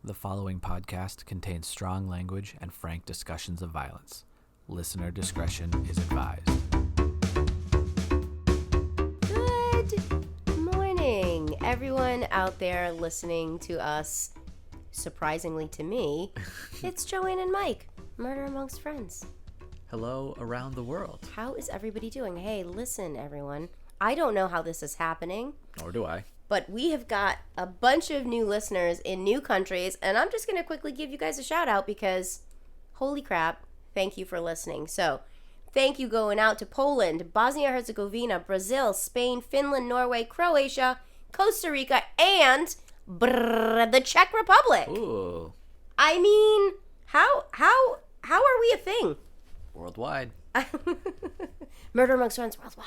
The following podcast contains strong language and frank discussions of violence. Listener discretion is advised. Good morning, everyone out there listening to us. Surprisingly to me, it's Joanne and Mike, Murder Amongst Friends. Hello around the world. How is everybody doing? Hey, listen, everyone. I don't know how this is happening. Nor do I. But we have got a bunch of new listeners in new countries, and I'm just going to quickly give you guys a shout out because, holy crap, thank you for listening. So, thank you going out to Poland, Bosnia-Herzegovina, Brazil, Spain, Finland, Norway, Croatia, Costa Rica, and the Czech Republic. Ooh. I mean, how are we a thing? Worldwide. Murder Amongst Friends worldwide.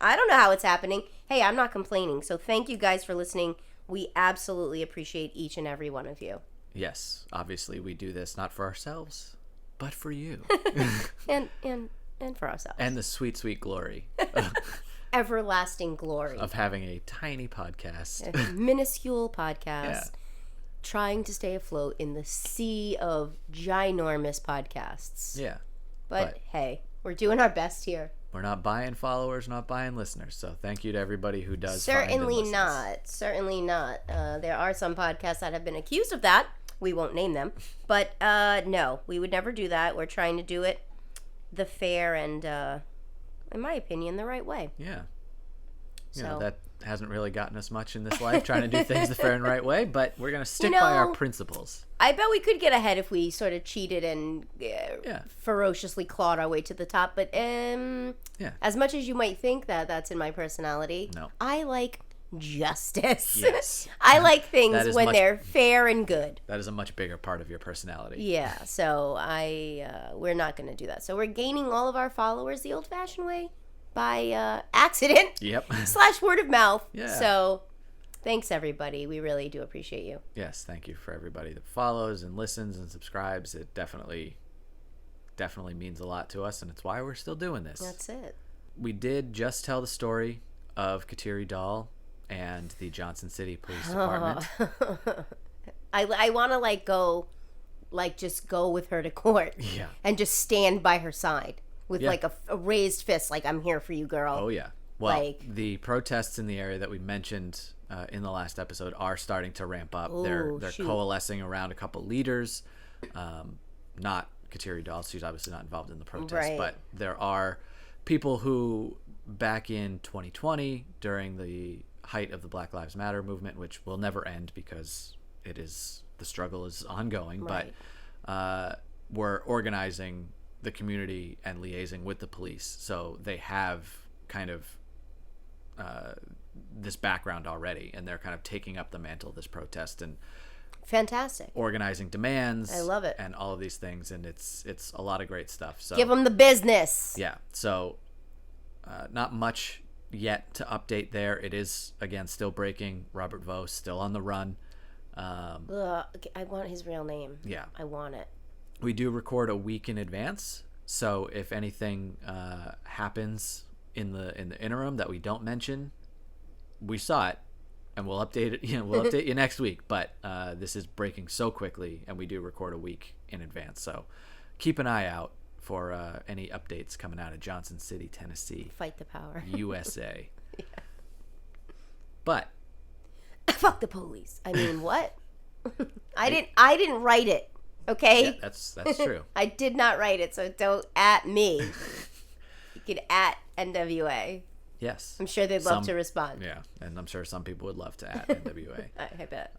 I don't know how it's happening. Hey, I'm not complaining. So thank you guys for listening. We absolutely appreciate each and every one of you. Yes, obviously we do this not for ourselves, but for you. and for ourselves. And the sweet, sweet glory. Everlasting glory. Of having a tiny podcast. A minuscule podcast. Yeah. Trying to stay afloat in the sea of ginormous podcasts. Yeah. But hey, we're doing our best here. We're not buying followers, not buying listeners. So thank you to everybody who does. Certainly not. Certainly not. There are some podcasts that have been accused of that. We won't name them. But no, we would never do that. We're trying to do it the fair and, in my opinion, the right way. Yeah. You So know, that hasn't really gotten us much in this life, trying to do things the fair and right way, but we're going to stick by our principles. I bet we could get ahead if we sort of cheated and ferociously clawed our way to the top. But as much as you might think that that's in my personality, no. I like justice. Yes. I like things when they're fair and good. That is a much bigger part of your personality. Yeah, so we're not going to do that. So we're gaining all of our followers the old-fashioned way by accident. Yep. / word of mouth. Yeah. So thanks, everybody. We really do appreciate you. Yes, thank you for everybody that follows and listens and subscribes. It definitely means a lot to us, and it's why we're still doing this. That's it. We did just tell the story of Kateri Dahl and the Johnson City Police Department. I want to just go with her to court. Yeah. And just stand by her side with a raised fist, like, I'm here for you, girl. Oh, yeah. Well, the protests in the area that we mentioned in the last episode are starting to ramp up. They're coalescing around a couple leaders. Not Kateri Dahl. She's obviously not involved in the protests. Right. But there are people who, back in 2020, during the height of the Black Lives Matter movement, which will never end because the struggle is ongoing, right. but were organizing the community and liaising with the police. So they have kind of this background already, and they're kind of taking up the mantle of this protest and fantastic organizing demands. I love it. And all of these things, and it's a lot of great stuff. So give them the business. Yeah. So not much yet to update there. It is, again, still breaking. Robert Vos still on the run. I want his real name. Yeah. I want it. We do record a week in advance, so if anything happens in the interim that we don't mention, we saw it, and we'll update it. We'll update you next week. But this is breaking so quickly, and we do record a week in advance. So keep an eye out for any updates coming out of Johnson City, Tennessee. Fight the power. USA. Yeah. But fuck the police. I mean, what? I didn't write it. Okay? Yeah, that's true. I did not write it, so don't at me. You can at NWA. Yes. I'm sure they'd love to respond. Yeah, and I'm sure some people would love to at NWA. I bet.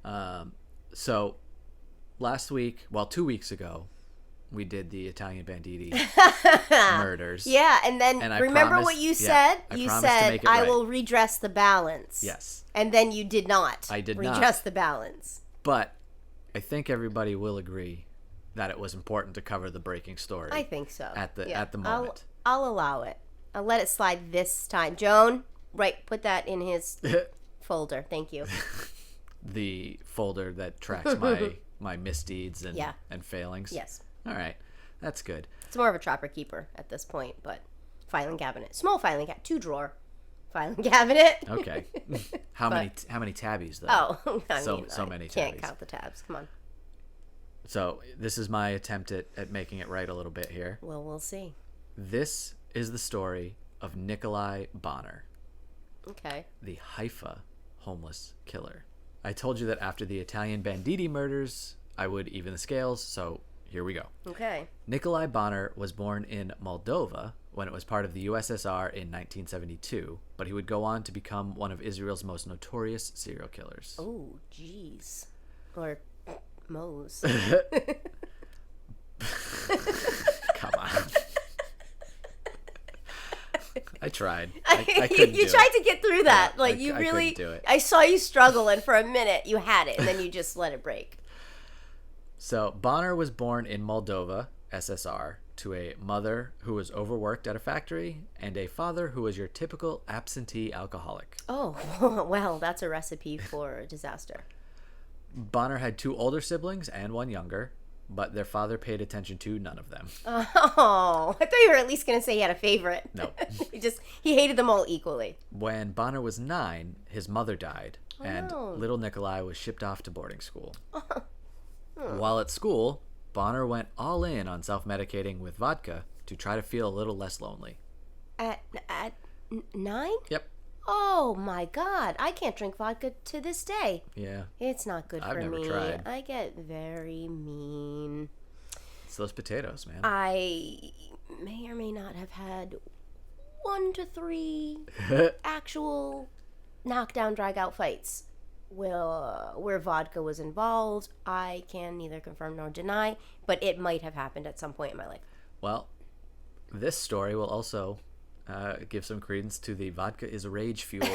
So last week, 2 weeks ago, we did the Italian Banditti murders. Yeah, and then remember what you said? You said, I will redress the balance. Yes. And then you did not. I did redress not. Redress the balance. But I think everybody will agree that it was important to cover the breaking story. I think so. At the moment. I'll allow it. I'll let it slide this time. Joan, put that in his folder. Thank you. The folder that tracks my misdeeds and failings. Yes. All right. That's good. It's more of a trapper keeper at this point, but filing cabinet. Small filing cabinet. 2-drawer. filing cabinet. Okay. How many tabbies though? Oh, I so mean, so I many can't tabbies. count the tabs. Come on. So this is my attempt at making it right a little bit here. Well, we'll see. This is the story of Nikolai Bonner, Okay. the Haifa homeless killer. I told you that after the Italian Banditti murders, I would even the scales, so here we go. Okay. Nikolai Bonner was born in Moldova when it was part of the USSR in 1972, but he would go on to become one of Israel's most notorious serial killers. Oh, jeez. Or Moe's. Come on. I tried. I couldn't You do tried it. to get through that. Yeah, like, I you couldn't really... do it. I saw you struggle, and for a minute, you had it, and then you just let it break. So Bonner was born in Moldova, SSR, to a mother who was overworked at a factory and a father who was your typical absentee alcoholic. Oh, well, that's a recipe for disaster. Bonner had 2 older siblings and 1 younger, but their father paid attention to none of them. Oh, I thought you were at least going to say he had a favorite. No. He hated them all equally. When Bonner was 9, his mother died, and no. little Nikolai was shipped off to boarding school. While at school, Bonner went all in on self-medicating with vodka to try to feel a little less lonely. At 9? Yep. Oh my God! I can't drink vodka to this day. Yeah. It's not good I've for never me. tried. I get very mean. It's those potatoes, man. I may or may not have had 1 to 3 actual knockdown, drag-out fights where vodka was involved. I can neither confirm nor deny, but it might have happened at some point in my life. Well, this story will also give some credence to the vodka is rage fuel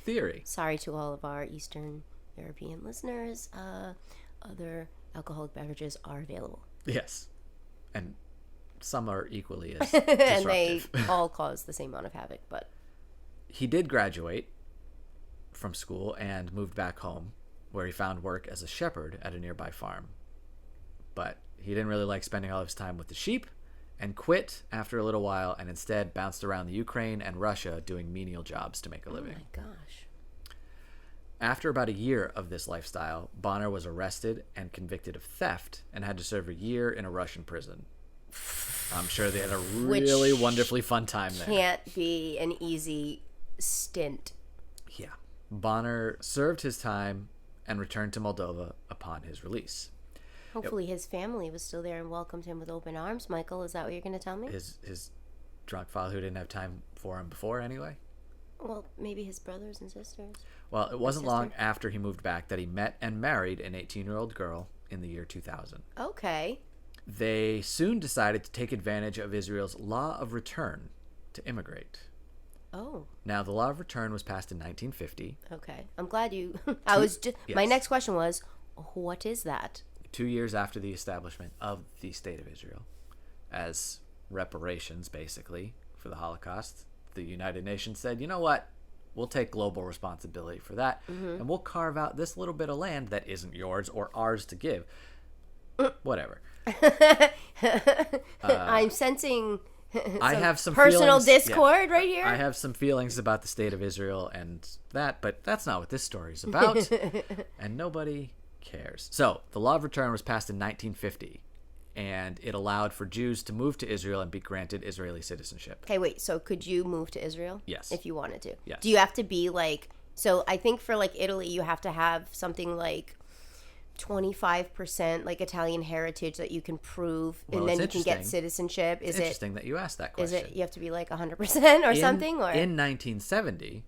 theory. Sorry to all of our Eastern European listeners. Other alcoholic beverages are available. Yes. And some are equally as And disruptive. they all cause the same amount of havoc, but... He did graduate from school and moved back home, where he found work as a shepherd at a nearby farm. But he didn't really like spending all of his time with the sheep, and quit after a little while, and instead bounced around the Ukraine and Russia doing menial jobs to make a living. Oh my gosh. After about a year of this lifestyle, Bonner was arrested and convicted of theft and had to serve a year in a Russian prison. I'm sure they had a really wonderfully fun time there. Can't be an easy stint. Yeah. Bonner served his time and returned to Moldova upon his release. Hopefully his family was still there and welcomed him with open arms. Michael, is that what you're going to tell me? His drunk father who didn't have time for him before anyway. Well, maybe his brothers and sisters. Well, it wasn't long after he moved back that he met and married an 18-year-old girl in the year 2000. Okay. They soon decided to take advantage of Israel's law of return to immigrate. Oh. Now, the law of return was passed in 1950. Okay. I'm glad you... My Yes. next question was, what is that? 2 years after the establishment of the State of Israel, as reparations, basically, for the Holocaust. The United Nations said, you know what? We'll take global responsibility for that, and we'll carve out this little bit of land that isn't yours or ours to give. Whatever. I'm sensing I have some personal feelings, discord right here. I have some feelings about the State of Israel and that, but that's not what this story is about, and nobody cares. So, the Law of Return was passed in 1950, and it allowed for Jews to move to Israel and be granted Israeli citizenship. Okay, wait. So could you move to Israel? Yes. If you wanted to? Yes. Do you have to be like... So I think for like Italy, you have to have something like 25% like Italian heritage that you can prove, Well, and then it's you can get interesting. citizenship. It's interesting that you asked that Is question. it you have to be like 100% or something? Or In 1970,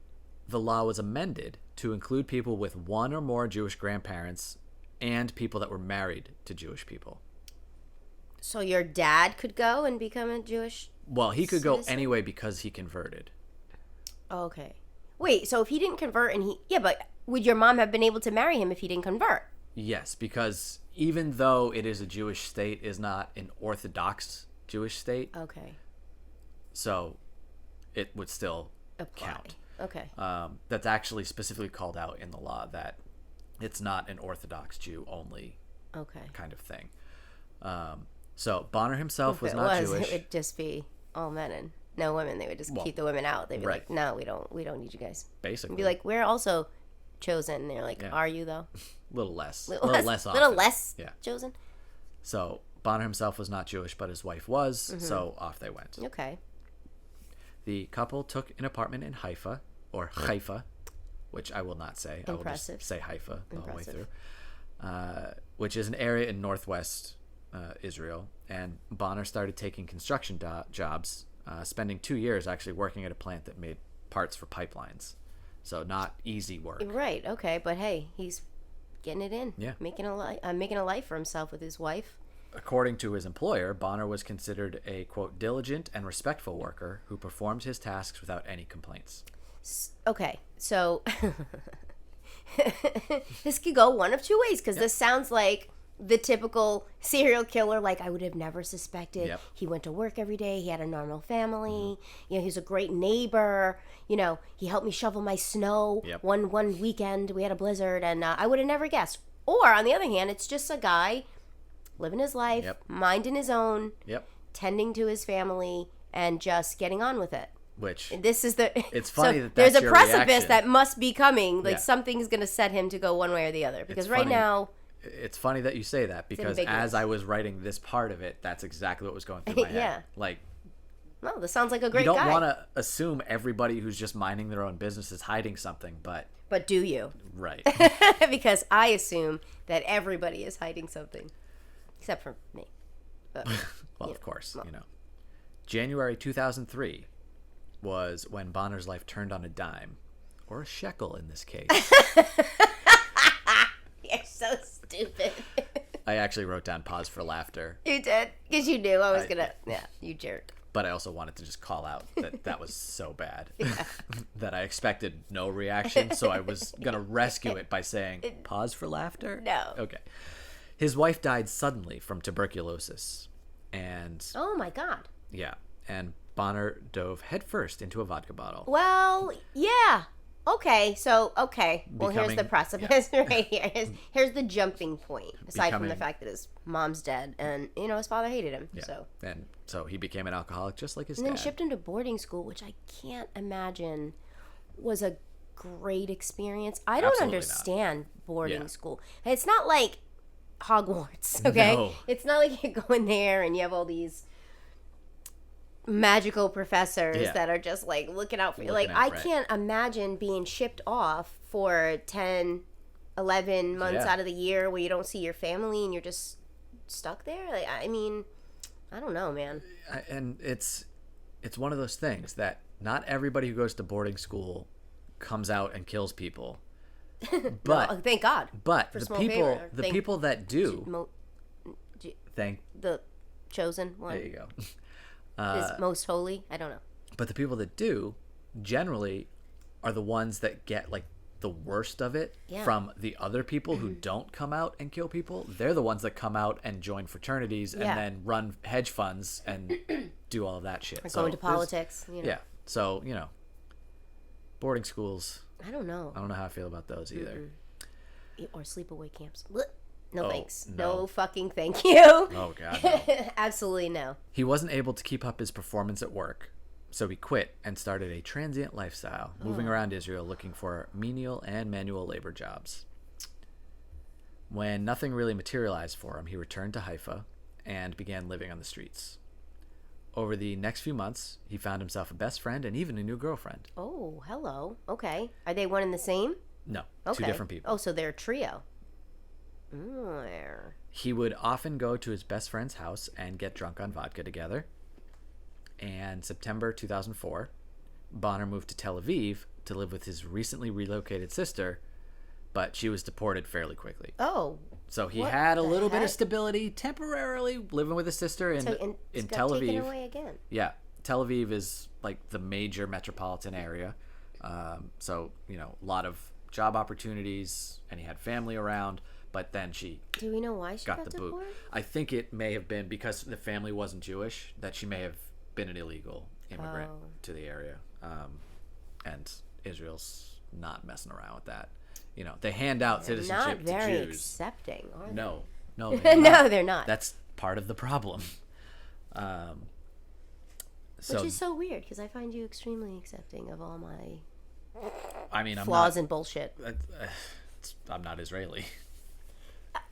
the law was amended to include people with one or more Jewish grandparents and people that were married to Jewish people. so your dad could go and become a Jewish... Well, he could go Citizen? anyway because he converted. Okay. Wait, so if he didn't convert and he... Yeah, but would your mom have been able to marry him if he didn't convert? Yes, because even though it is a Jewish state, it is not an Orthodox Jewish state, Okay. so it would still Apply. count. Okay. That's actually specifically called out in the law that it's not an Orthodox Jew only Okay. kind of thing. So Bonner himself If was it not was, Jewish. it would just be all men and no women. They would just keep the women out. They'd be like, no, we don't need you guys. Basically. And be like, we're also chosen. And they're like, are you though? Little less chosen. So Bonner himself was not Jewish, but his wife was. So off they went. Okay. The couple took an apartment in Haifa, or Haifa, which I will not say. Impressive. I will just say Haifa the whole way through, which is an area in northwest Israel. And Bonner started taking construction jobs, spending 2 years actually working at a plant that made parts for pipelines. So not easy work. Right. Okay. But hey, he's getting it in. Yeah. Making a life for himself with his wife. According to his employer, Bonner was considered a, quote, diligent and respectful worker who performed his tasks without any complaints. Okay, so this could go one of two ways, because this sounds like the typical serial killer. Like, I would have never suspected. Yep. He went to work every day. He had a normal family. You know, he was a great neighbor. You know, he helped me shovel my snow. Yep. One weekend we had a blizzard, and I would have never guessed. Or on the other hand, it's just a guy living his life, minding his own, tending to his family, and just getting on with it. Which this is it's funny so that that's there's a your precipice reaction. that must be coming. Like something's going to set him to go one way or the other. Because right now, it's funny that you say that, because as I was writing this part of it, that's exactly what was going through my head. Like, no, this sounds like a great guy. You guy. don't want to assume everybody who's just minding their own business is hiding something, but do you? Right. Because I assume that everybody is hiding something, except for me. But, well, of course, you know. January 2003 was when Bonner's life turned on a dime, or a shekel in this case. You're so stupid. I actually wrote down pause for laughter. You did? Because you knew I was going to... Yeah, you jerk. But I also wanted to just call out that was so bad that I expected no reaction, so I was going to rescue it by saying, pause for laughter? No. Okay. His wife died suddenly from tuberculosis, and... Oh, my God. Yeah, and Bonner dove headfirst into a vodka bottle. Well, yeah. Okay, so, well, here's the precipice right here. Here's the jumping point, aside from the fact that his mom's dead and, you know, his father hated him. Yeah. So. And so he became an alcoholic just like his dad. dad. And then shipped into boarding school, which I can't imagine was a great experience. I don't understand boarding school. It's not like Hogwarts, okay? No. It's not like you go in there and you have all these magical professors that are just like looking out for you. Like, I can't imagine being shipped off for 10, 11 months out of the year where you don't see your family and you're just stuck there. Like, I mean, I don't know, man. And it's one of those things that not everybody who goes to boarding school comes out and kills people. But no, thank God. But the people that do, thank the chosen one. There you go. Is most holy? I don't know. But the people that do generally are the ones that get like the worst of it from the other people who don't come out and kill people. They're the ones that come out and join fraternities and then run hedge funds and do all of that shit. Or go into politics. You know. Yeah. So, you know, boarding schools. I don't know. I don't know how I feel about those either. Or sleepaway camps. No thanks. No. No fucking thank you. Oh, God, no. Absolutely no. He wasn't able to keep up his performance at work, so he quit and started a transient lifestyle, moving around Israel looking for menial and manual labor jobs. When nothing really materialized for him, he returned to Haifa and began living on the streets. Over the next few months, he found himself a best friend and even a new girlfriend. Oh, hello. Okay. Are they one and the same? No, okay. Two different people. Oh, so they're a trio. He would often go to his best friend's house and get drunk on vodka together. And September 2004, Bonner moved to Tel Aviv to live with his recently relocated sister, but she was deported fairly quickly. Oh. So he had a little bit of stability temporarily living with his sister in Tel Aviv. Taken away again. Yeah. Tel Aviv is like the major metropolitan area. So, you know, a lot of job opportunities, and he had family around. But then do we know why she got the deported? boot. I think it may have been because the family wasn't Jewish, that she may have been an illegal immigrant to the area. And Israel's not messing around with that. You know, they hand out citizenship to Jews. Not very accepting, are they? No, no, they're not. That's part of the problem. So, which is so weird because I find you extremely accepting of all my I mean, flaws and bullshit. I'm not Israeli.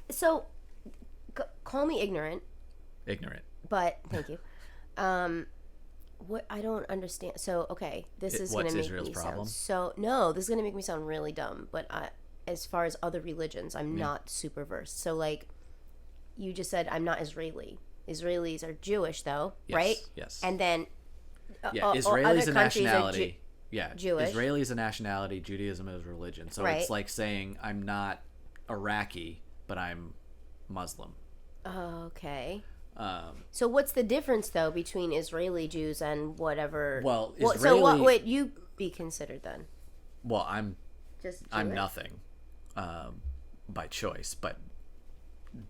So, call me ignorant, Ignorant. but thank you. What I don't understand. So, okay, this is going to make Israel's me problem? sound no. This is going to make me sound really dumb. But as far as other religions, I'm not super versed. So, like, you just said I'm not Israeli. Israelis are Jewish, though, Yes, right? yes. And then, Israeli's a other countries are nationality. Jewish. Israeli is a nationality. Judaism is religion. So Right. it's like saying I'm not Iraqi, but I'm Muslim. Okay. Um, So what's the difference though between Israeli Jews and whatever? Well, so what Israeli- would you be considered then? well, I'm Just I'm Jewish? nothing by choice, but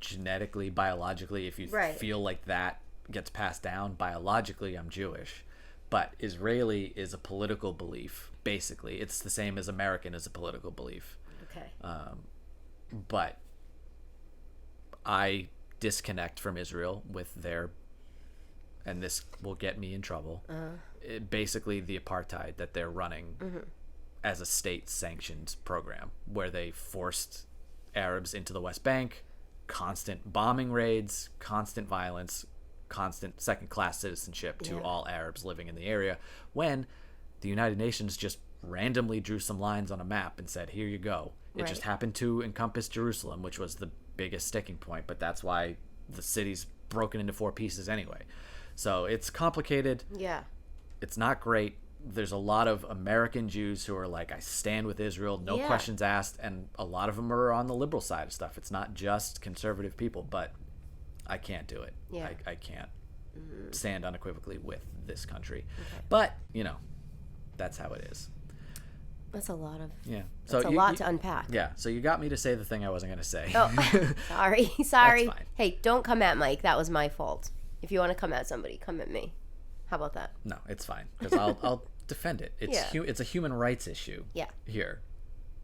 genetically, biologically, if you Right. feel like that gets passed down, biologically, I'm Jewish. But Israeli is a political belief. Basically, it's the same as American is a political belief. Okay. But I disconnect from Israel with their, and this will get me in trouble. Basically, the apartheid that they're running as a state-sanctioned program, where they forced Arabs into the West Bank, constant bombing raids, constant violence, constant second-class citizenship to all Arabs living in the area, when the United Nations just randomly drew some lines on a map and said, here you go. It just happened to encompass Jerusalem, which was the biggest sticking point, but that's why the city's broken into 4 pieces anyway. So it's complicated. Yeah. It's not great. There's a lot of American Jews who are like, I stand with Israel, no questions asked, and a lot of them are on the liberal side of stuff. It's not just conservative people, but I can't do it. Yeah. I can't stand unequivocally with this country. But, that's how it is. That's a lot of. Yeah. That's a lot to unpack. Yeah. So you got me to say the thing I wasn't going to say. Oh, sorry. That's fine. Hey, don't come at Mike. That was my fault. If you want to come at somebody, come at me. How about that? No, it's fine because I'll defend it. It's it's a human rights issue. Yeah. Here.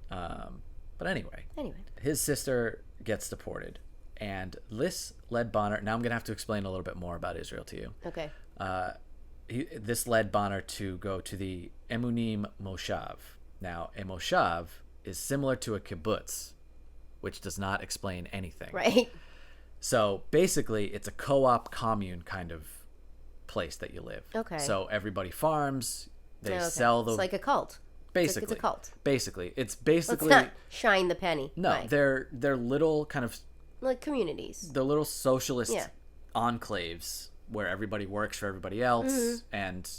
But anyway. Anyway. His sister gets deported, and this led Bonner. Now I'm gonna have to explain a little bit more about Israel to you. Okay. This led Bonner to go to the Emunim Moshav. Now, a Moshav is similar to a kibbutz, which does not explain anything. Right. So basically, it's a co-op commune kind of place that you live. Okay. So everybody farms. They Okay. sell the. It's like a cult. Basically, it's a cult. Basically, it's Let's basically not shine the penny. no. Mike. They're little kind of Like communities. they're little socialist Yeah. enclaves where everybody works for everybody else, and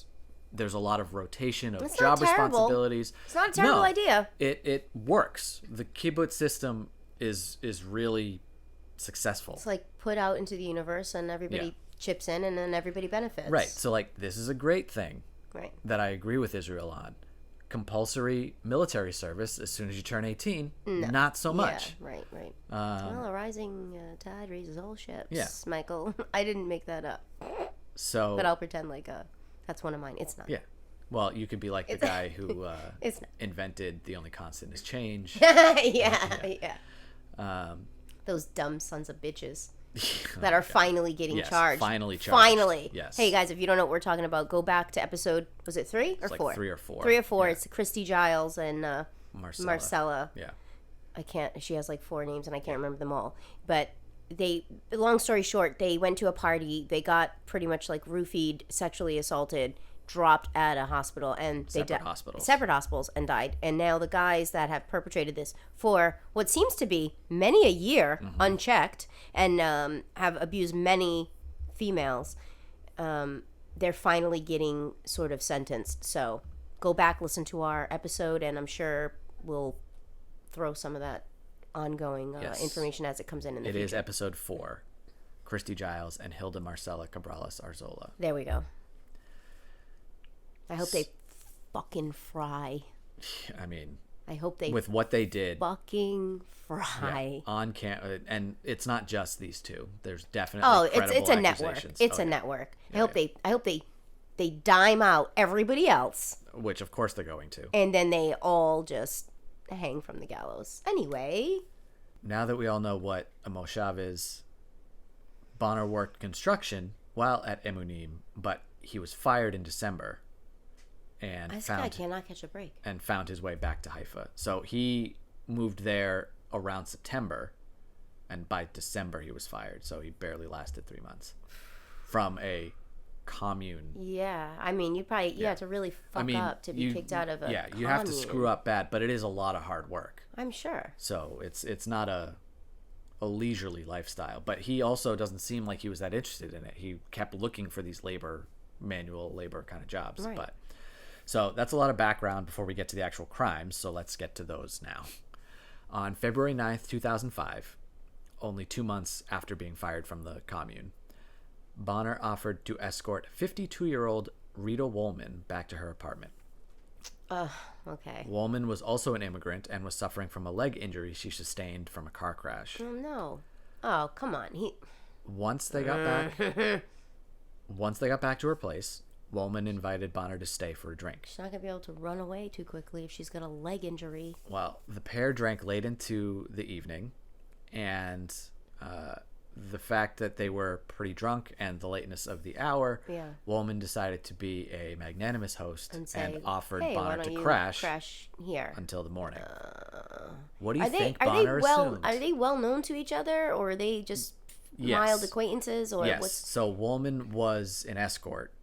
there's a lot of rotation of It's job not terrible. responsibilities. It's not a terrible No, idea. It works. The kibbutz system is really successful. It's like put out into the universe and everybody chips in and then everybody benefits. Right. So like this is a great thing Right. that I agree with Israel on. Compulsory military service as soon as you turn 18, not so much. Yeah, right. Well, a rising tide raises all ships. Yeah. Michael. I didn't make that up. So But I'll pretend like that's one of mine. It's not. yeah. Well, you could be like the guy who It's not. invented the only constant is change. yeah. Those dumb sons of bitches that are finally getting Yes, charged. finally charged. Finally. Yes. Hey guys, if you don't know what we're talking about, go back to episode. Was it 3 or It's like 4? 3 or 4. 3 or 4. Yeah. It's Christy Giles and Marcella. Yeah. I can't. She has like 4 names and I can't remember them all. But long story short, they went to a party. They got pretty much like roofied, sexually assaulted, dropped at a hospital, and they Separate hospitals. Separate hospitals and died. And now the guys that have perpetrated this for what seems to be many a year unchecked and have abused many females, they're finally getting sort of sentenced. So go back, listen to our episode, and I'm sure we'll throw some of that ongoing Yes. information as it comes in the It future. is episode 4. Christy Giles and Hilda Marcella Cabrales Arzola. There we go. I hope they fucking fry. I mean, I hope they with what they did fucking fry. on camera, and it's not just these two. There's definitely Oh, it's credible a network. accusations. It's Oh, a yeah. network. Yeah, I hope they dime out everybody else, Which of course they're going to. and then they all just hang from the gallows. Anyway, Now that we all know what a moshav is, Bonner worked construction while at Emunim, but he was fired in December, and This guy cannot catch a break. And found his way back to Haifa. So he moved there around September, and by December he was fired. So he barely lasted 3 months from a commune. Yeah, I mean, you have to really fuck up to be kicked out of a commune. You have to screw up bad, but it is a lot of hard work. I'm sure. So it's not a leisurely lifestyle, but he also doesn't seem like he was that interested in it. He kept looking for these manual labor kind of jobs. Right. But so that's a lot of background before we get to the actual crimes. So let's get to those now. On February 9th, 2005, only 2 months after being fired from the commune, Bonner offered to escort 52-year-old Rita Woolman back to her apartment. Okay. Woolman was also an immigrant and was suffering from a leg injury she sustained from a car crash. Oh, no. Oh, come on. Once they got back to her place, Woolman invited Bonner to stay for a drink. She's not going to be able to run away too quickly if she's got a leg injury. Well, the pair drank late into the evening, and the fact that they were pretty drunk and the lateness of the hour, Woolman decided to be a magnanimous host and offered Bonner to crash here until the morning. What do you think Bonner assumed? Are they well known to each other, or are they just mild acquaintances? Or yes. So Woolman was an escort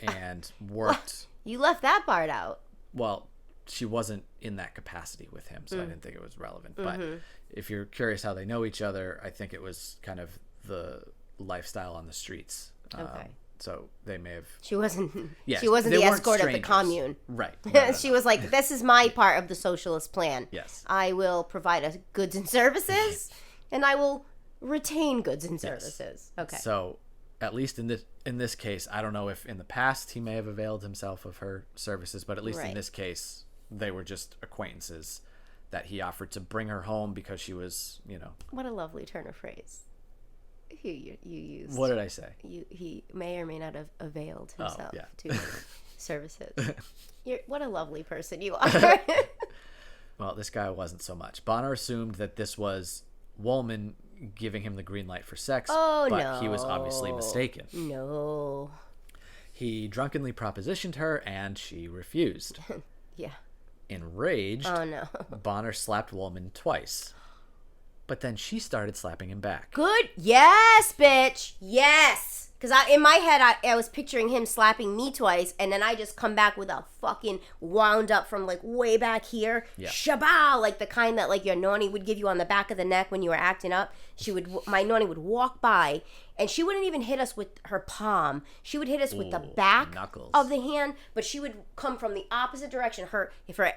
and worked. You left that part out. Well, she wasn't in that capacity with him, so I didn't think it was relevant. But if you're curious how they know each other, I think it was kind of the lifestyle on the streets. Okay. So they may have. She wasn't. Yes, she wasn't they the weren't escort of the strangers. commune. Right. She was like, "This is my part of the socialist plan. Yes. I will provide us goods and services, and I will retain goods and services." Okay. So, at least in this case, I don't know if in the past he may have availed himself of her services, but at least in this case, they were just acquaintances that he offered to bring her home because she was, What a lovely turn of phrase. You used. What did I say? He may or may not have availed himself to services. What a lovely person you are. Well, this guy wasn't so much. Bonner assumed that this was Woolman giving him the green light for sex, but he was obviously mistaken. No. He drunkenly propositioned her, and she refused. Yeah. Enraged, no. Bonner slapped Woolman twice. But then she started slapping him back. Good. Yes, bitch. Yes. Because in my head, I was picturing him slapping me twice, and then I just come back with a fucking wound up from like way back here. Yeah. Shabow, like the kind that like your noni would give you on the back of the neck when you were acting up. My noni would walk by, and she wouldn't even hit us with her palm. She would hit us with the back of the hand, but she would come from the opposite direction. For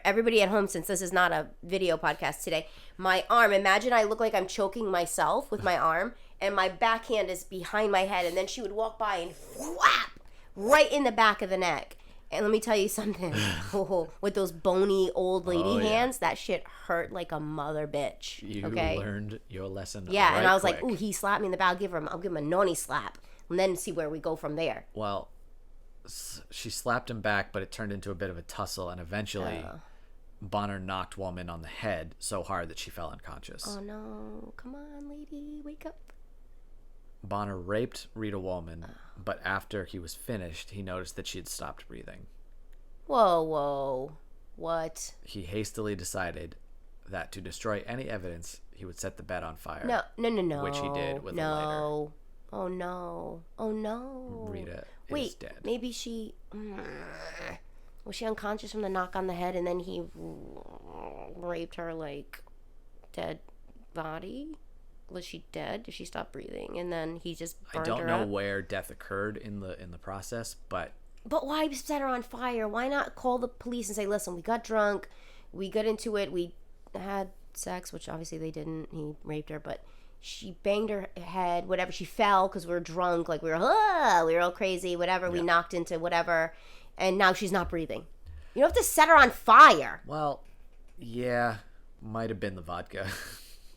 everybody at home, since this is not a video podcast today, my arm, imagine I look like I'm choking myself with my arm, and my backhand is behind my head, and then she would walk by and whap right in the back of the neck. And let me tell you something, with those bony old lady hands, that shit hurt like a mother bitch. You learned your lesson. Yeah, right, and I was like, ooh, he slapped me in the back. I'll give him a noni slap, and then see where we go from there. Well, she slapped him back, but it turned into a bit of a tussle, and eventually Bonner knocked Woolman on the head so hard that she fell unconscious. Oh no, come on, lady, wake up. Bonner raped Rita Woolman, but after he was finished, he noticed that she had stopped breathing. Whoa. What? He hastily decided that to destroy any evidence, he would set the bed on fire. No. Which he did with a lighter. Oh no. Rita is dead. Maybe she... Was she unconscious from the knock on the head, and then he raped her like dead body? Was she dead? Did she stop breathing? And then he just burned her up? I don't know where death occurred in the process, but why set her on fire? Why not call the police and say, listen, we got drunk, we got into it, we had sex, which obviously they didn't. He raped her, but she banged her head, whatever. She fell because we were drunk, like we were all crazy, whatever. Yeah. We knocked into whatever, and now she's not breathing. You don't have to set her on fire. Well, yeah, might have been the vodka.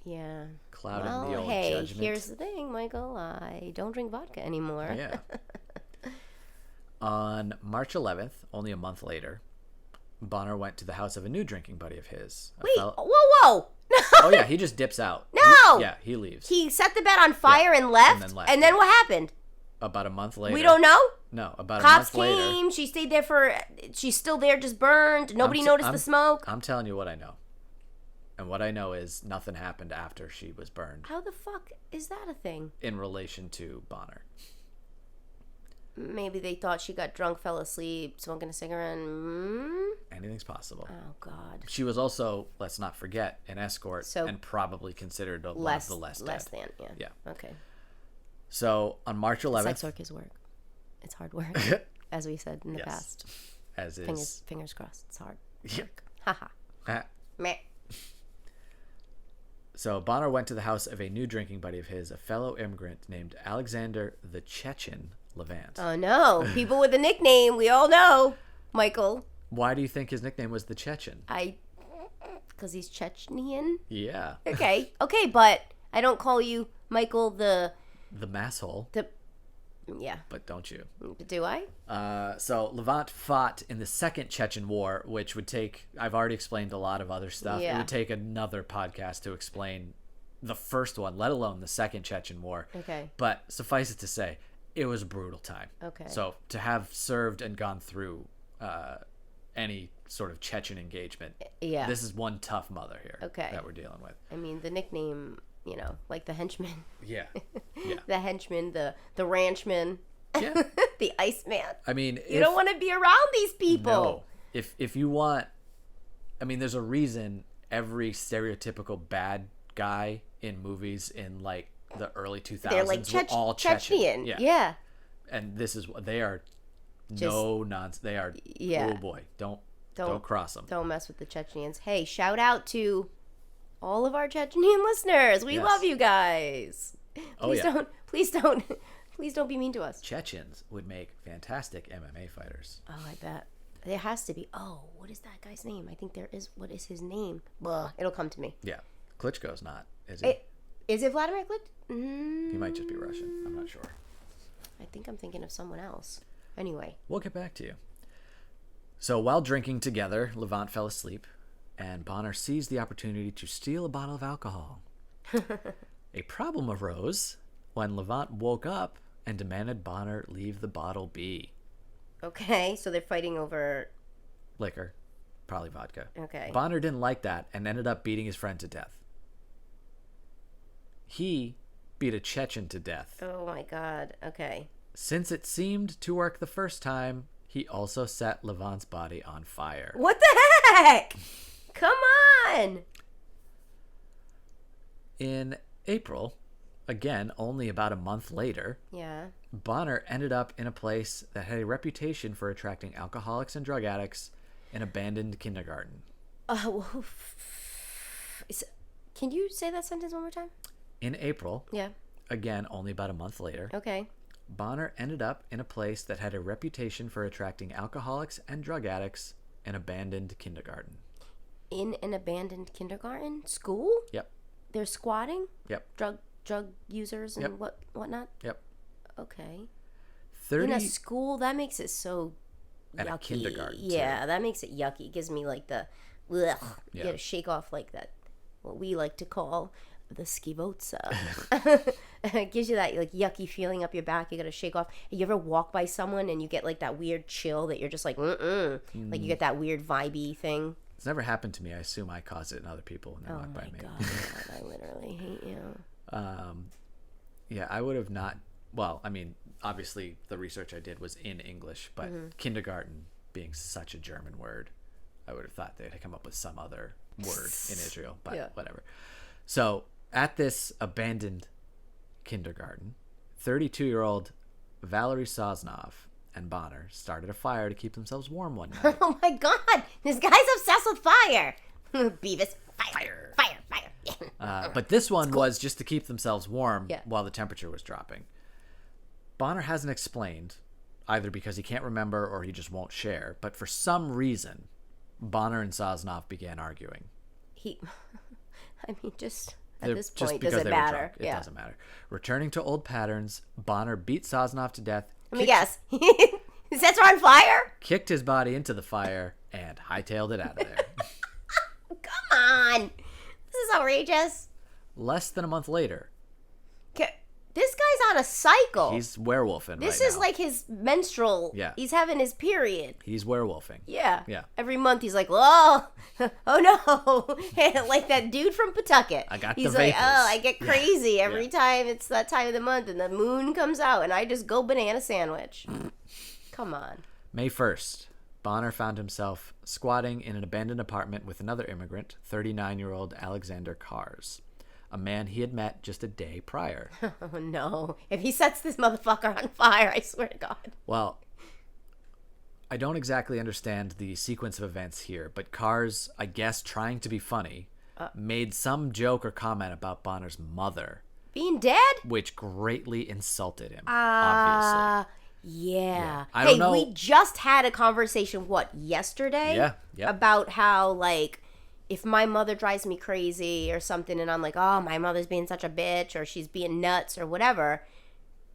Yeah. Clouding the old judgment. Here's the thing, Michael. I don't drink vodka anymore. Yeah. On March 11th, only a month later, Bonner went to the house of a new drinking buddy of his. Whoa. Oh, yeah, he just dips out. No! He leaves. He set the bed on fire and left? And then what happened? About a month later. We don't know? No, about Cops a month later. came. She stayed there she's still there, just burned. Nobody noticed the smoke. I'm telling you what I know. And what I know is nothing happened after she was burned. How the fuck is that a thing? In relation to Bonner. Maybe they thought she got drunk, fell asleep, smoking a cigarette. Anything's possible. Oh, God. She was also, let's not forget, an escort and probably considered one of the less than, yeah. Yeah. Okay. So on March 11th. Sex work is work. It's hard work, as we said in the past. As is. Fingers crossed. It's hard. Yeah. Haha. Meh. So Bonner went to the house of a new drinking buddy of his, a fellow immigrant named Alexander the Chechen Levant. Oh, no. People with a nickname, we all know. Michael. Why do you think his nickname was the Chechen? Because he's Chechenian? Yeah. Okay, but I don't call you Michael the masshole. Yeah. But don't you? Do I? So Levant fought in the Second Chechen War, which would take, I've already explained a lot of other stuff. Yeah. It would take another podcast to explain the first one, let alone the Second Chechen War. Okay. But suffice it to say, it was a brutal time. Okay. So to have served and gone through any sort of Chechen engagement, this is one tough mother here that we're dealing with. I mean, the nickname, like the henchman. Yeah. The henchman, the ranchman, yeah. the Iceman. I mean, you don't want to be around these people. No. If you want, I mean, there's a reason every stereotypical bad guy in movies in like the early 2000s they're like were all Chechen. Yeah. And this is what they are. No nonsense. They are. Oh boy, don't cross them. Don't mess with the Chechenians. Hey, shout out to all of our Chechenian listeners. We love you guys. Please don't be mean to us. Chechens would make fantastic MMA fighters. Oh, I bet. There has to be. Oh, what is that guy's name? I think there is. What is his name? Blah, it'll come to me. Yeah. Klitschko's not, is he? Is it Vladimir Klitschko? He might just be Russian. I'm not sure. I think I'm thinking of someone else. Anyway. We'll get back to you. So while drinking together, Levant fell asleep, and Bonner seized the opportunity to steal a bottle of alcohol. A problem arose when Levant woke up and demanded Bonner leave the bottle be. Okay, so they're fighting over... liquor. Probably vodka. Okay. Bonner didn't like that and ended up beating his friend to death. He beat a Chechen to death. Oh my god, okay. Since it seemed to work the first time, he also set Levant's body on fire. What the heck? Come on! In April, again, only about a month later, Bonner ended up in a place that had a reputation for attracting alcoholics and drug addicts, an abandoned kindergarten. Can you say that sentence one more time? In April, again, only about a month later, Bonner ended up in a place that had a reputation for attracting alcoholics and drug addicts, an abandoned kindergarten. In an abandoned kindergarten? School? Yep. They're squatting? Yep. Drug users and whatnot? Yep. Okay. In a school, that makes it so at yucky. A kindergarten. Yeah, that makes it yucky. It gives me like the ugh. You gotta shake off like that, what we like to call the skivotsa. It gives you that like yucky feeling up your back. You gotta shake off. You ever walk by someone and you get like that weird chill that you're just like like you get that weird vibey thing? It's never happened to me. I assume I cause it in other people when they walk by me. Oh my god, I literally hate you. Yeah, I would have not. Well, I mean, obviously the research I did was in English, but kindergarten being such a German word, I would have thought they'd come up with some other word in Israel, but whatever. So at this abandoned kindergarten, 32-year-old Valerie Sosnov and Bonner started a fire to keep themselves warm one night. Oh my god, this guy's obsessed with fire. Beavis, fire. But this one was just to keep themselves warm while the temperature was dropping. Bonner hasn't explained, either because he can't remember or he just won't share, but for some reason, Bonner and Sosnov began arguing. Just at this point, does it matter? It doesn't matter. Returning to old patterns, Bonner beat Sosnov to death. Let me guess. His sets are on fire? Kicked his body into the fire and hightailed it out of there. Come on. This is outrageous. Less than a month later. This guy's on a cycle. He's werewolfing This right is now. like his menstrual. Yeah. He's having his period. He's werewolfing. Yeah. Yeah. Every month he's like, oh no. Like that dude from Pawtucket. I got He's the like, vapors. oh, I get crazy Yeah. every time it's that time of the month and the moon comes out and I just go banana sandwich. Come on. May 1st, Bonner found himself squatting in an abandoned apartment with another immigrant, 39-year-old Alexander Kars, a man he had met just a day prior. Oh no. If he sets this motherfucker on fire, I swear to God. Well, I don't exactly understand the sequence of events here, but Kars, I guess trying to be funny, made some joke or comment about Bonner's mother, Being dead? which greatly insulted him, obviously. Yeah. I don't Hey, know. we just had a conversation, yesterday? Yeah. About how, like, if my mother drives me crazy or something and I'm like, oh, my mother's being such a bitch or she's being nuts or whatever.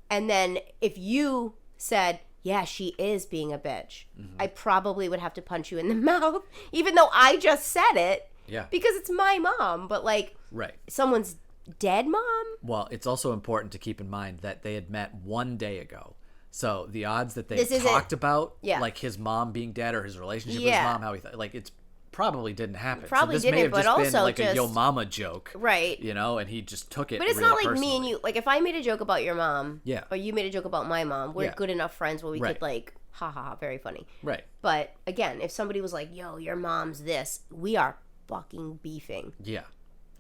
And then if you said, yeah, she is being a bitch, I probably would have to punch you in the mouth, even though I just said it. Yeah. Because it's my mom. But, like, Right. someone's dead mom? Well, it's also important to keep in mind that they had met 1 day ago. So the odds that they This isn't- talked about, Yeah. like his mom being dead or his relationship with Yeah. his mom, how he thought, like it's probably didn't happen. Probably so this may didn't, have just but been also like a yo just- mama joke, Right. you know, and he just took it. But it's real not like me personally. and you. Like, if I made a joke about your mom, Yeah. or you made a joke about my mom, we're Yeah. good enough friends where we Right. could, like, ha ha ha, very funny. Right. But again, if somebody was like, yo, your mom's this, we are fucking beefing. Yeah.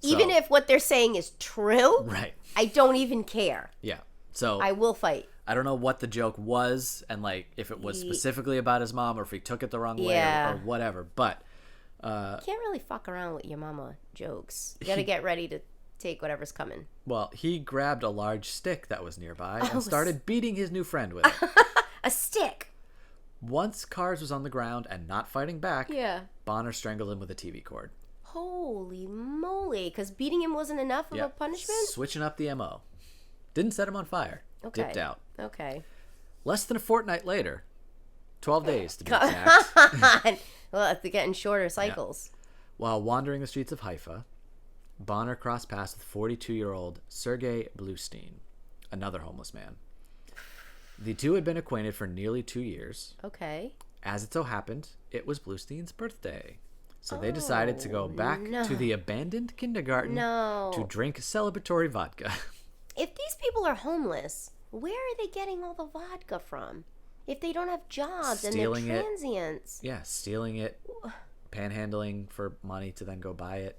Even So- if what they're saying is true, Right. I don't even care. Yeah. So I will fight. I don't know what the joke was, and like if it was specifically about his mom or if he took it the wrong way Yeah. or whatever. But You can't really fuck around with your mama jokes. You gotta get ready to take whatever's coming. well, he grabbed a large stick that was nearby and Oh, started beating his new friend with it. A stick. Once Kars was on the ground and not fighting back, Yeah. Bonner strangled him with a TV cord. Holy moly. Because beating him wasn't enough of a punishment? Switching up the MO. Didn't set him on fire. Okay. Dipped out. Okay. Less than a fortnight later, 12 days to be exact, Well, they're getting shorter cycles. while wandering the streets of Haifa, Bonner crossed paths with 42-year-old Sergei Bluestein, another homeless man. The two had been acquainted for nearly 2 years. Okay. As it so happened, it was Bluestein's birthday. So they decided to go back to the abandoned kindergarten No. to drink celebratory vodka. If these people are homeless, where are they getting all the vodka from? If they don't have jobs Stealing and it. they're transients. Yeah, stealing it, panhandling for money to then go buy it.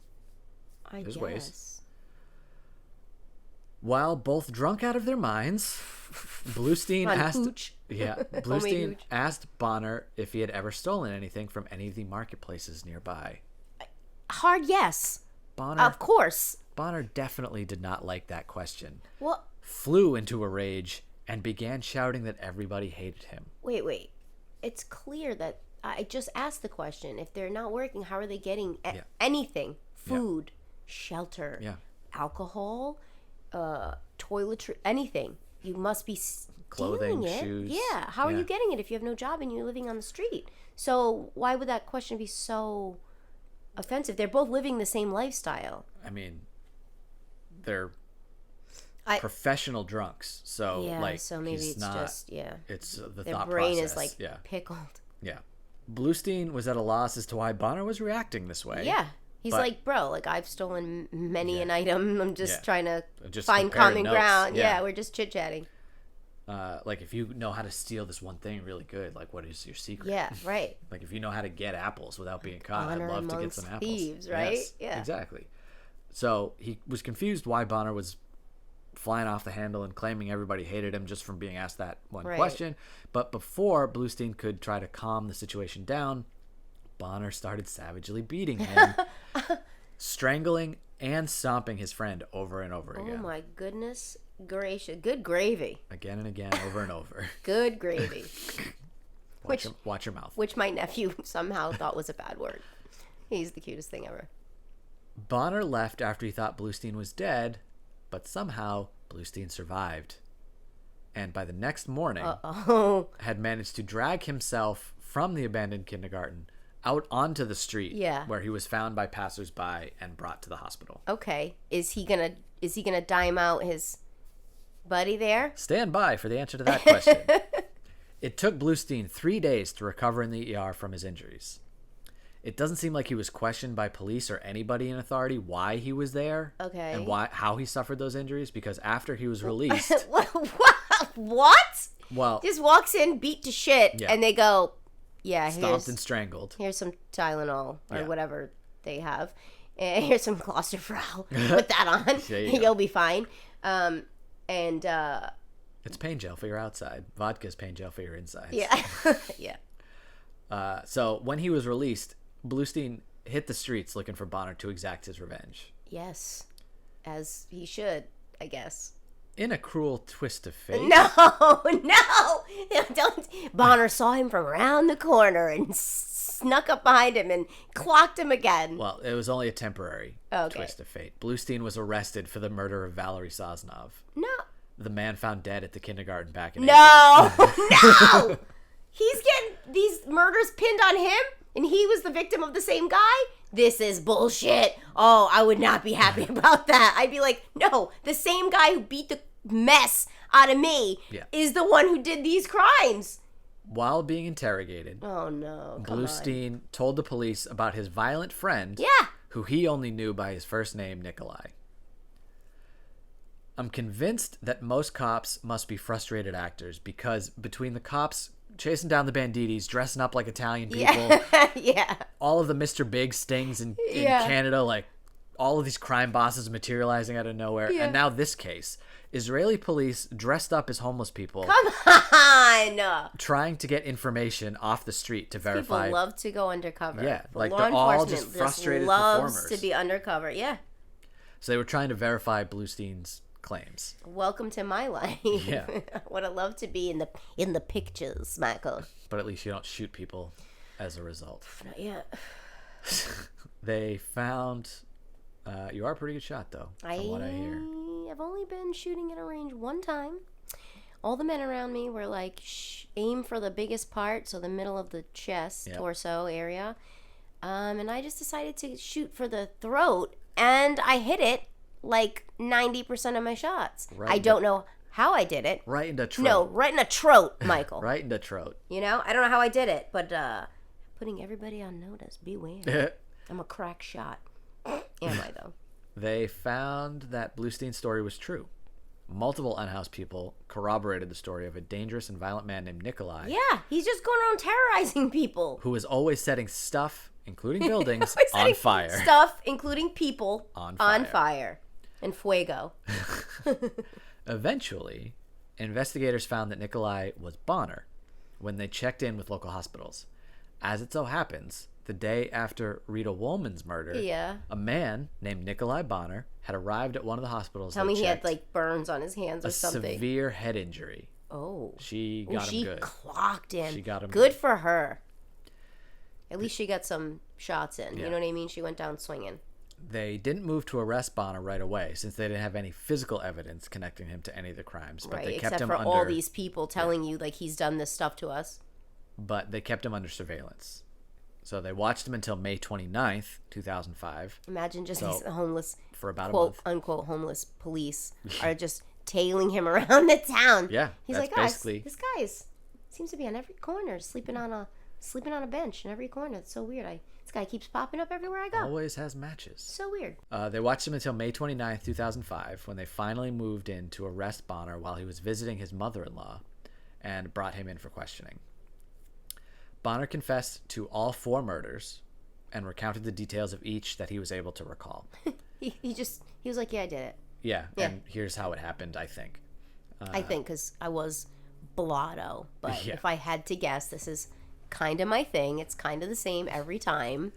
I There's guess. ways. While both drunk out of their minds, Bluestein On asked hooch. Bluestein hooch. asked Bonner if he had ever stolen anything from any of the marketplaces nearby. Hard yes. Bonner Of course. Bonner definitely did not like that question. Well, Flew into a rage and began shouting that everybody hated him. wait. It's clear that I just asked the question. If they're not working, how are they getting Yeah. anything? Food, shelter, Yeah. alcohol, toiletry, anything. You must be stealing Clothing, it. shoes. Yeah. How are Yeah. you getting it if you have no job and you're living on the street? So why would that question be so offensive? They're both living the same lifestyle. I mean, they're I- professional drunks, so Yeah, like so maybe he's it's not, just, yeah. it's the Their thought brain process. is like yeah, pickled. yeah. Bluestein was at a loss as to why Bonner was reacting this way. Yeah. He's But- like, bro, like I've stolen many an item. I'm just Yeah. trying to Just find comparing common notes. ground. Yeah. Yeah, we're just chit chatting. Like if you know how to steal this one thing really good, like what is your secret? Yeah, right. Like if you know how to get apples without being caught, I'd Honor love to get amongst some apples. thieves, right? Yes, Yeah. exactly. So he was confused why Bonner was flying off the handle and claiming everybody hated him just from being asked that one Right. question. But before Bluestein could try to calm the situation down, Bonner started savagely beating him, strangling and stomping his friend over and over Oh again. my goodness gracious. Good gravy. Again and again, over and over. Good gravy. Watch your mouth. Which my nephew somehow thought was a bad word. He's the cutest thing ever. Bonner left after he thought Bluestein was dead, but somehow Bluestein survived. And by the next morning, Oh, had managed to drag himself from the abandoned kindergarten out onto the street, Yeah. where he was found by passersby and brought to the hospital. okay. Is he gonna dime out his Buddy there? Stand by for the answer to that question. It took Bluestein 3 days to recover in the ER from his injuries. It doesn't seem like he was questioned by police or anybody in authority why he was there. Okay. And how he suffered those injuries, because after he was released... What? Well... Just walks in, beat to shit, and they go, stomped and strangled. Here's some Tylenol or whatever they have. And here's some Glosterfrau. Put that on. You'll be fine. It's pain gel for your outside. Vodka's pain gel for your insides. Yeah. Yeah. So when he was released, Bluestein hit the streets looking for Bonner to exact his revenge. Yes. As he should, I guess. In a cruel twist of fate. No. Don't. Bonner saw him from around the corner and snuck up behind him and clocked him again. Well, it was only a temporary twist of fate. Bluestein was arrested for the murder of Valery Sosnov. No. The man found dead at the kindergarten back in April. No! He's getting these murders pinned on him, and he was the victim of the same guy? This is bullshit. Oh, I would not be happy about that. I'd be like, no, the same guy who beat the mess out of me is the one who did these crimes. While being interrogated, oh no, Bluestein told the police about his violent friend, who he only knew by his first name, Nikolai. I'm convinced that most cops must be frustrated actors, because between the cops chasing down the Bandittis, dressing up like Italian people, all of the Mr. Big stings in Canada, like all of these crime bosses materializing out of nowhere, and now this case, Israeli police dressed up as homeless people. Come on! Trying to get information off the street to verify. People love to go undercover. Yeah, like law they're all just enforcement frustrated loves performers. To be undercover, So they were trying to verify Bluestein's claims. Welcome to my life. Yeah. Would I love to be in the pictures, Michael. But at least you don't shoot people as a result. Not yet. They found you are a pretty good shot, though, from what I hear. I've only been shooting at a range one time. All the men around me were like, aim for the biggest part, so the middle of the chest, torso area. And I just decided to shoot for the throat, and I hit it like 90% of my shots. I don't know how I did it. Right in the throat. No, right in the throat, Michael. Right in the throat. You know, I don't know how I did it, but putting everybody on notice. Beware. I'm a crack shot. Am I, though? They found that Bluestein's story was true. Multiple unhoused people corroborated the story of a dangerous and violent man named Nikolai. Yeah, he's just going around terrorizing people. Who was always setting stuff, including buildings, on fire. Stuff, including people, on fire. And fuego. Eventually, investigators found that Nikolai was Bonner when they checked in with local hospitals. As it so happens, the day after Rita Woolman's murder, a man named Nikolai Bonner had arrived at one of the hospitals. Tell me he had like burns on his hands or something. A severe head injury. Oh. She got him good. She clocked him. She got him good. For her. At least she got some shots in. You know what I mean? She went down swinging. They didn't move to arrest Bonner right away since they didn't have any physical evidence connecting him to any of the crimes. But they kept him except for all these people telling you like he's done this stuff to us. But they kept him under surveillance. So they watched him until May 29th, 2005. Imagine just these homeless, for about quote, a month. Unquote, homeless police are just tailing him around the town. Yeah, he's like, basically... this guy seems to be on every corner, sleeping on a bench in every corner. It's so weird. This guy keeps popping up everywhere I go. Always has matches. So weird. They watched him until May 29th, 2005, when they finally moved in to arrest Bonner while he was visiting his mother-in-law and brought him in for questioning. Bonner confessed to all 4 murders and recounted the details of each that he was able to recall. he was like, yeah, I did it. Yeah, and here's how it happened, I think. I think because I was blotto. But if I had to guess, this is kind of my thing. It's kind of the same every time.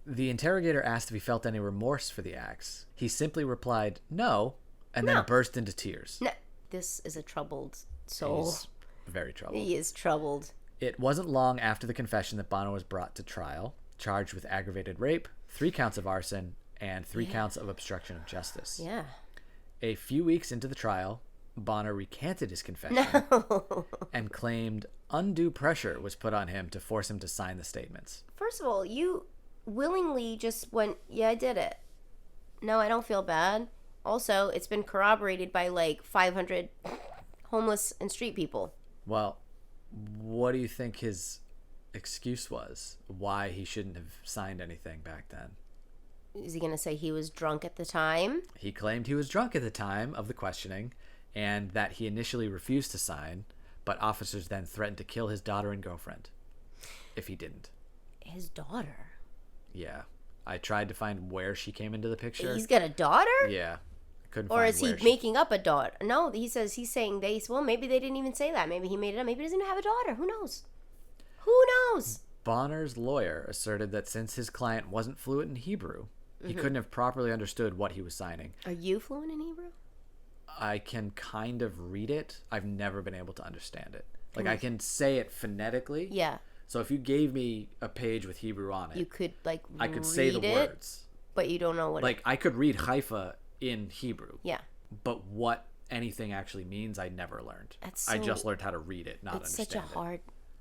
The interrogator asked if he felt any remorse for the acts. He simply replied, no, and then burst into tears. No, this is a troubled soul. He's very troubled. He is troubled. It wasn't long after the confession that Bonner was brought to trial, charged with aggravated rape, 3 counts of arson, and 3 counts of obstruction of justice. Yeah. A few weeks into the trial, Bonner recanted his confession and claimed undue pressure was put on him to force him to sign the statements. First of all, you willingly just went, yeah, I did it. No, I don't feel bad. also, it's been corroborated by like 500 homeless and street people. Well, what do you think his excuse was? Why he shouldn't have signed anything back then? Is he going to say he was drunk at the time? He claimed he was drunk at the time of the questioning and that he initially refused to sign, but officers then threatened to kill his daughter and girlfriend if he didn't. His daughter? Yeah. I tried to find where she came into the picture. He's got a daughter? Yeah. Couldn't or find is he where making up a daughter? No, he's saying well, maybe they didn't even say that. Maybe he made it up. Maybe he doesn't even have a daughter. Who knows? Who knows? Bonner's lawyer asserted that since his client wasn't fluent in Hebrew, he couldn't have properly understood what he was signing. Are you fluent in Hebrew? I can kind of read it. I've never been able to understand it. Like, I can say it phonetically. Yeah. So if you gave me a page with Hebrew on it, you could, like, I could say the words. But you don't know what Like, I could read Haifa in Hebrew. Yeah. But what anything actually means, I never learned. I just learned how to read it, not understand it. It's such a hard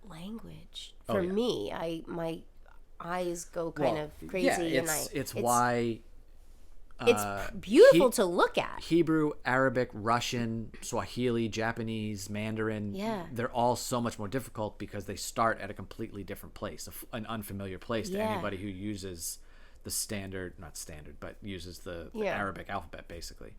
language. For me, my eyes go kind of crazy. Yeah, it's why... It's beautiful to look at. Hebrew, Arabic, Russian, Swahili, Japanese, Mandarin. Yeah. They're all so much more difficult because they start at a completely different place, an unfamiliar place to anybody who uses the uses the Arabic alphabet, basically.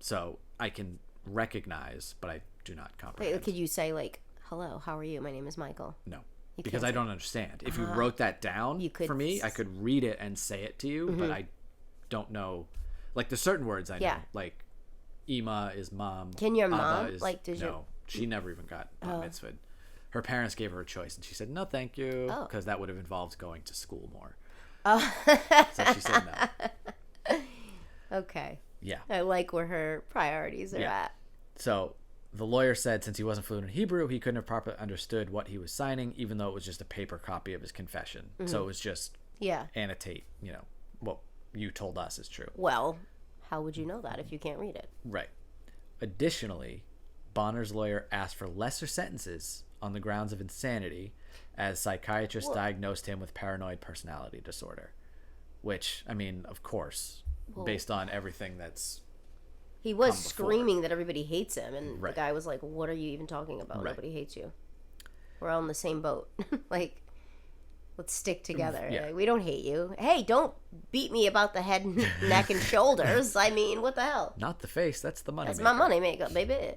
So I can recognize, but I do not comprehend. Wait, could you say, like, hello, how are you? My name is Michael. No. Because I don't understand. If you wrote that down for me, I could read it and say it to you, but I don't know. Like, there's certain words I know. Like, Ima is mom. Can your Abba mom? Is, like, did no, she never even got bar mitzvahed. Her parents gave her a choice, and she said, no, thank you, because that would have involved going to school more. So she said no. Okay. Yeah. I like where her priorities are at. So... The lawyer said since he wasn't fluent in Hebrew, he couldn't have properly understood what he was signing, even though it was just a paper copy of his confession. So it was just annotate, what you told us is true. Well, how would you know that if you can't read it? Right. Additionally, Bonner's lawyer asked for lesser sentences on the grounds of insanity, as psychiatrists diagnosed him with paranoid personality disorder. Which, I mean, of course, based on everything that's... He was screaming that everybody hates him, and the guy was like, what are you even talking about? Nobody hates you. We're all in the same boat. Like, let's stick together. Yeah. Like, we don't hate you. Hey, don't beat me about the head, neck, and shoulders. I mean, what the hell? Not the face. That's the money That's maker. my money maker, baby.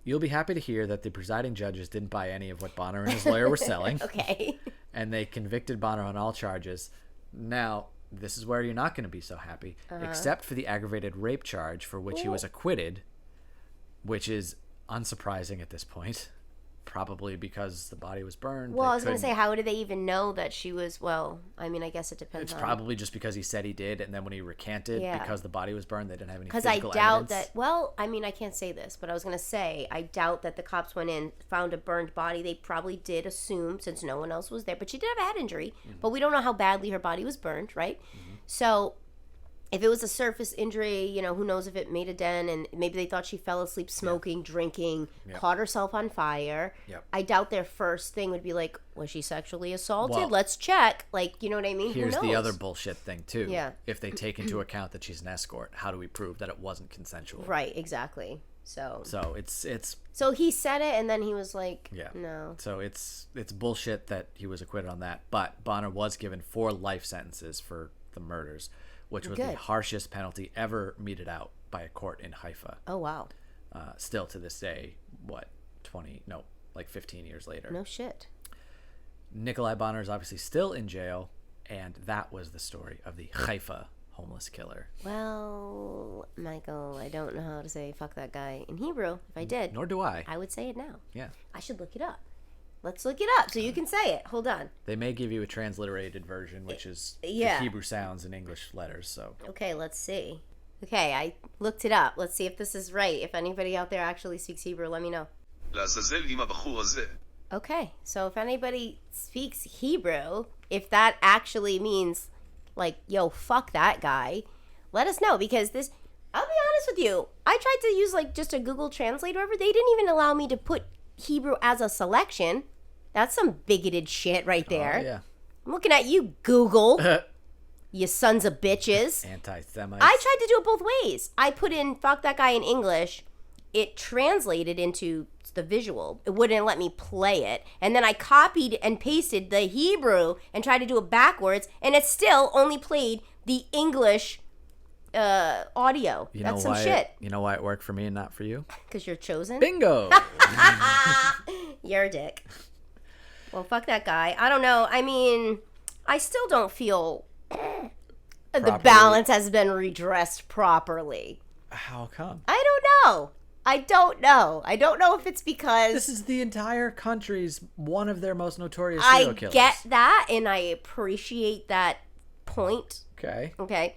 You'll be happy to hear that the presiding judges didn't buy any of what Bonner and his lawyer were selling. Okay. And they convicted Bonner on all charges. Now... This is where you're not going to be so happy, except for the aggravated rape charge for which he was acquitted, which is unsurprising at this point, probably because the body was burned. Well, I was going to say, how did they even know that she was, well, I mean, I guess it depends It's probably just because he said he did, and then when he recanted, because the body was burned, they didn't have any physical evidence. Because I doubt that, well, I mean, I can't say this, but I was going to say, I doubt that the cops went in, found a burned body. They probably did assume, since no one else was there, but she did have a head injury, but we don't know how badly her body was burned, right? So... If it was a surface injury, who knows if it made a dent, and maybe they thought she fell asleep smoking, drinking, caught herself on fire. I doubt their first thing would be like, was she sexually assaulted? Well, let's check. Like, you know what I mean? Here's the other bullshit thing, too. Yeah. If they take into account that she's an escort, how do we prove that it wasn't consensual? Right, exactly. So it's... So he said it, and then he was like, no. So it's bullshit that he was acquitted on that. But Bonner was given 4 life sentences for the murders, which was the harshest penalty ever meted out by a court in Haifa. Oh, wow. Still to this day, 15 years later. No shit. Nikolai Bonner is obviously still in jail, and that was the story of the Haifa homeless killer. Well, Michael, I don't know how to say fuck that guy in Hebrew. If I did. Nor do I. I would say it now. Yeah. I should look it up. Let's look it up so you can say it. Hold on. They may give you a transliterated version, which is the Hebrew sounds and English letters. So okay, let's see. Okay, I looked it up. Let's see if this is right. If anybody out there actually speaks Hebrew, let me know. Okay, so if anybody speaks Hebrew, if that actually means, like, yo, fuck that guy, let us know, because this... I'll be honest with you. I tried to use, like, just a Google Translate or whatever. They didn't even allow me to put Hebrew as a selection. That's some bigoted shit right there. Oh, yeah. I'm looking at you, Google. You sons of bitches. Anti-Semites. I tried to do it both ways. I put in fuck that guy in English. It translated into the visual. It wouldn't let me play it. And then I copied and pasted the Hebrew and tried to do it backwards. And it still only played the English audio. That's some shit. You know why it worked for me and not for you? Because you're chosen? Bingo! You're a dick. Well, fuck that guy. I don't know. I mean, I still don't feel the balance has been redressed properly. How come? I don't know. I don't know if it's because... This is the entire country's one of their most notorious serial killers. I get that, and I appreciate that point. Okay.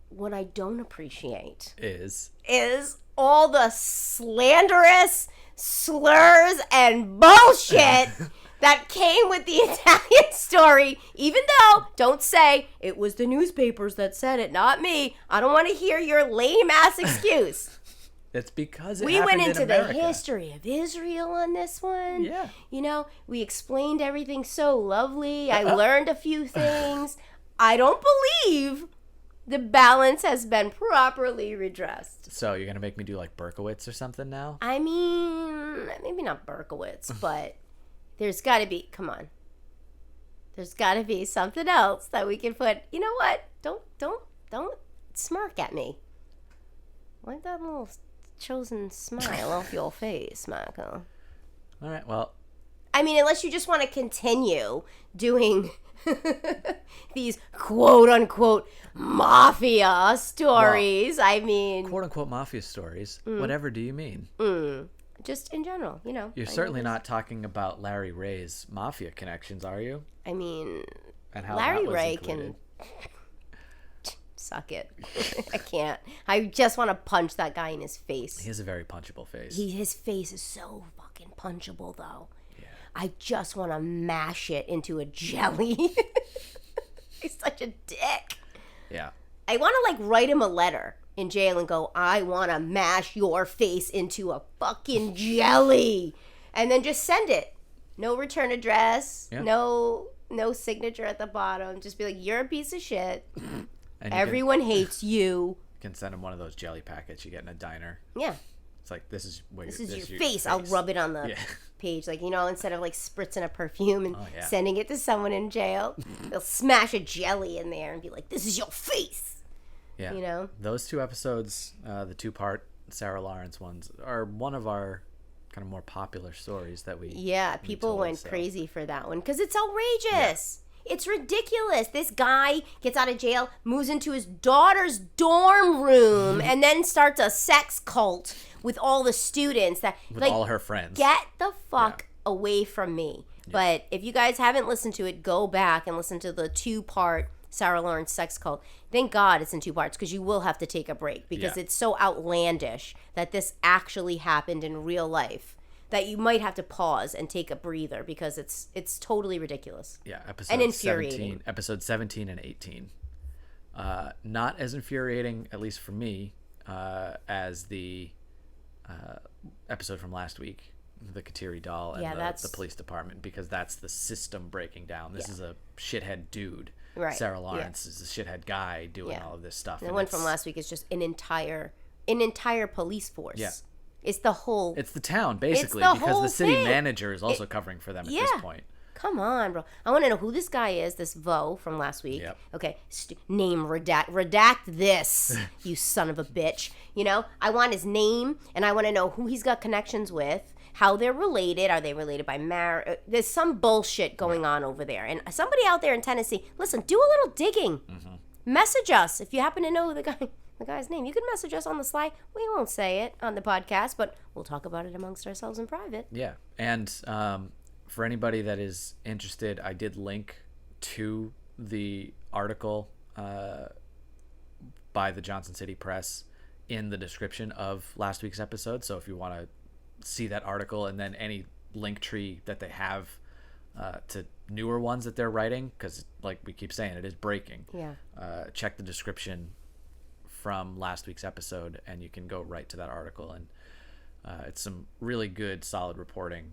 What I don't appreciate is all the slanderous slurs and bullshit that came with the Italian story, even though, don't say, it was the newspapers that said it, not me. I don't want to hear your lame-ass excuse. It's because it we happened went into in America. the history of Israel on this one. Yeah. You know, we explained everything so lovely. I learned a few things. I don't believe the balance has been properly redressed. So you're going to make me do like Berkowitz or something now? I mean, maybe not Berkowitz, but there's got to be, come on. There's got to be something else that we can put. You know what? Don't smirk at me. Wipe that little chosen smile off your face, Michael. All right, well. I mean, unless you just want to continue doing these quote-unquote mafia stories. Well, I mean... Quote-unquote mafia stories. Whatever do you mean? Just in general, you know. You're certainly not talking about Larry Ray's mafia connections, are you? I mean, and how Larry that was Ray included. can... Suck it. I can't. I just want to punch that guy in his face. He has a very punchable face. His face is so fucking punchable, though. Yeah. I just want to mash it into a jelly. He's such a dick. Yeah. I want to, like, write him a letter in jail and go, I want to mash your face into a fucking jelly. And then just send it. No return address. Yeah. No signature at the bottom. Just be like, you're a piece of shit. Everyone hates you. You can send him one of those jelly packets you get in a diner. Yeah. It's like, this is your face. I'll rub it on the page. Like, you know, instead of like spritzing a perfume and sending it to someone in jail, they'll smash a jelly in there and be like, this is your face. Yeah. You know? Those two episodes, the two-part Sarah Lawrence ones, are one of our kind of more popular stories that we... Yeah, people went crazy for that one because it's outrageous. Yeah. It's ridiculous. This guy gets out of jail, moves into his daughter's dorm room, and then starts a sex cult with all the students. With all her friends. Get the fuck away from me. Yeah. But if you guys haven't listened to it, go back and listen to the two-part Sarah Lawrence sex cult. Thank God it's in two parts because you will have to take a break because it's so outlandish that this actually happened in real life. That you might have to pause and take a breather because it's totally ridiculous. Yeah, episode 17 and 18. Not as infuriating, at least for me, as the episode from last week, the Kateri doll and the police department, because that's the system breaking down. This is a shithead dude. Right. Sarah Lawrence is a shithead guy doing all of this stuff. And the one from last week is just an entire police force. Yeah. It's the town, basically, because the city manager is also covering for them at this point. Come on, bro. I want to know who this guy is, this Vo from last week. Yep. Okay, name redact this, you son of a bitch. You know, I want his name, and I want to know who he's got connections with, how they're related. Are they related by marriage? There's some bullshit going on over there. And somebody out there in Tennessee, listen, do a little digging. Mm-hmm. Message us if you happen to know the guy's name. You can message us on the sly. We won't say it on the podcast, but we'll talk about it amongst ourselves in private. Yeah. And for anybody that is interested, I did link to the article by the Johnson City Press in the description of last week's episode. So if you want to see that article and then any link tree that they have to newer ones that they're writing, because like we keep saying, it is breaking. Yeah. Check the description from last week's episode and you can go right to that article, and it's some really good solid reporting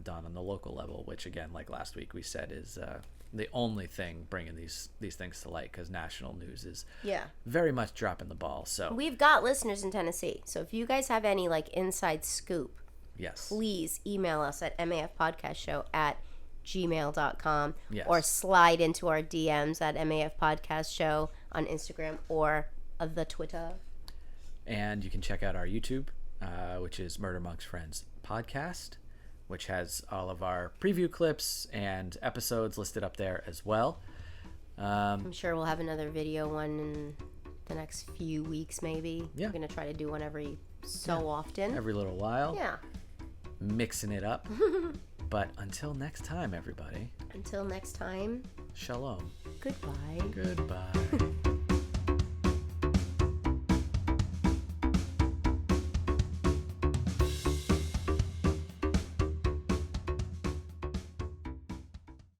done on the local level, which again, like last week we said, is the only thing bringing these things to light, because national news is Yeah. very much dropping the ball. So We've got listeners in Tennessee. So if you guys have any like inside scoop, yes, please email us at mafpodcastshow@gmail.com Yes. or slide into our DMs at mafpodcastshow on Instagram or the Twitter. and you can check out our YouTube, which is Murder Monks Friends Podcast, which has all of our preview clips and episodes listed up there as well. I'm sure we'll have another video one in the next few weeks, maybe. Yeah. We're going to try to do one every so often. Every little while. Yeah. Mixing it up. But until next time, everybody. Until next time, Shalom. goodbye. Goodbye.